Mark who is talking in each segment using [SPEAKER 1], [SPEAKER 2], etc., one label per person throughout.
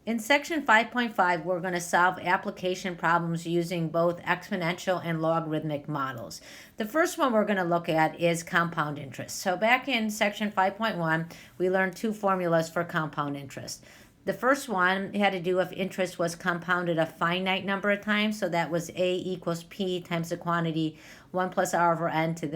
[SPEAKER 1] In section 5.5, we're going to solve application problems using both exponential and logarithmic models. The first one we're going to look at is compound interest. So back in section 5.1, we learned two formulas for compound interest. The first one had to do if interest was compounded a finite number of times, so that was A equals P times the quantity 1 plus R over N to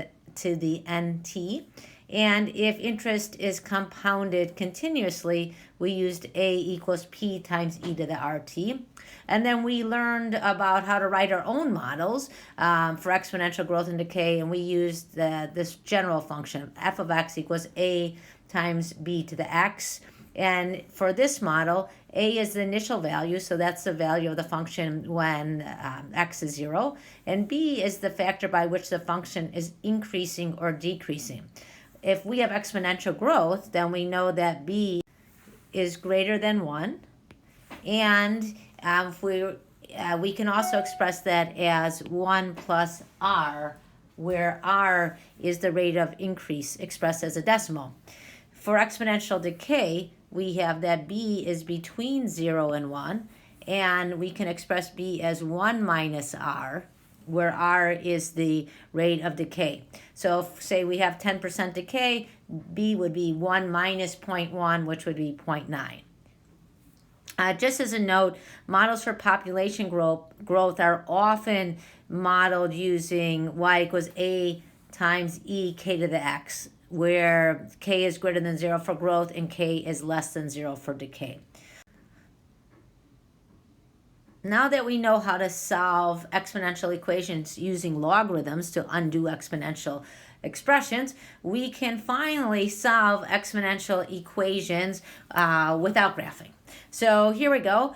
[SPEAKER 1] the NT. And if interest is compounded continuously, we used A equals P times E to the RT. And then we learned about how to write our own models for exponential growth and decay, and we used this general function, f of x equals A times B to the x. And for this model, A is the initial value, so that's the value of the function when x is 0. And B is the factor by which the function is increasing or decreasing. If we have exponential growth, then we know that B is greater than 1. And if we can also express that as 1 plus R, where R is the rate of increase expressed as a decimal. For exponential decay, we have that B is between 0 and 1, and we can express B as 1 minus R, where R is the rate of decay. So if, say, we have 10% decay, B would be 1 minus 0.1, which would be 0.9. Just as a note, models for population growth are often modeled using y equals A times E k to the x, where k is greater than 0 for growth and k is less than 0 for decay. Now that we know how to solve exponential equations using logarithms to undo exponential expressions, we can finally solve exponential equations without graphing. So here we go.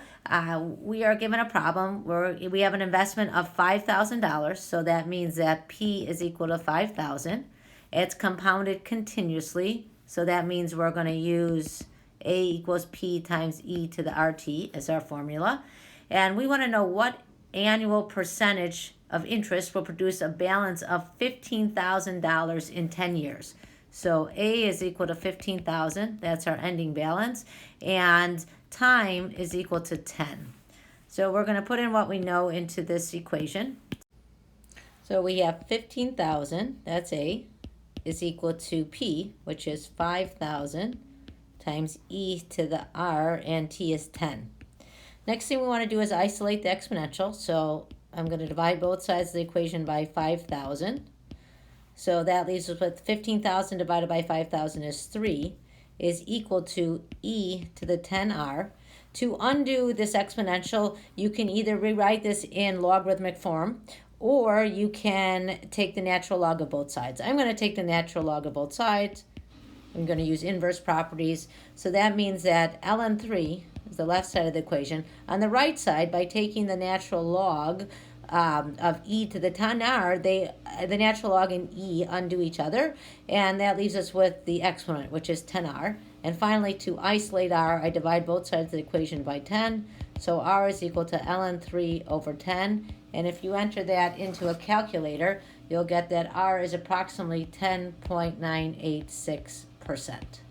[SPEAKER 1] We are given a problem where we have an investment of $5,000. So that means that P is equal to 5,000. It's compounded continuously. So that means we're going to use A equals P times E to the RT as our formula. And we want to know what annual percentage of interest will produce a balance of $15,000 in 10 years. So A is equal to 15,000. That's our ending balance. And time is equal to 10. So we're going to put in what we know into this equation. So we have 15,000, that's A, is equal to P, which is 5,000 times E to the R, and T is 10. Next thing we want to do is isolate the exponential. So I'm going to divide both sides of the equation by 5,000. So that leaves us with 15,000 divided by 5,000 is 3, is equal to E to the 10R. To undo this exponential, you can either rewrite this in logarithmic form, or you can take the natural log of both sides. I'm going to take the natural log of both sides. I'm going to use inverse properties. So that means that ln 3 is the left side of the equation. On the right side, by taking the natural log of e to the 10r, the natural log and e undo each other, and that leaves us with the exponent, which is 10r. And finally, to isolate r, I divide both sides of the equation by 10. So r is equal to ln 3 over 10. And if you enter that into a calculator, you'll get that r is approximately 10.986%.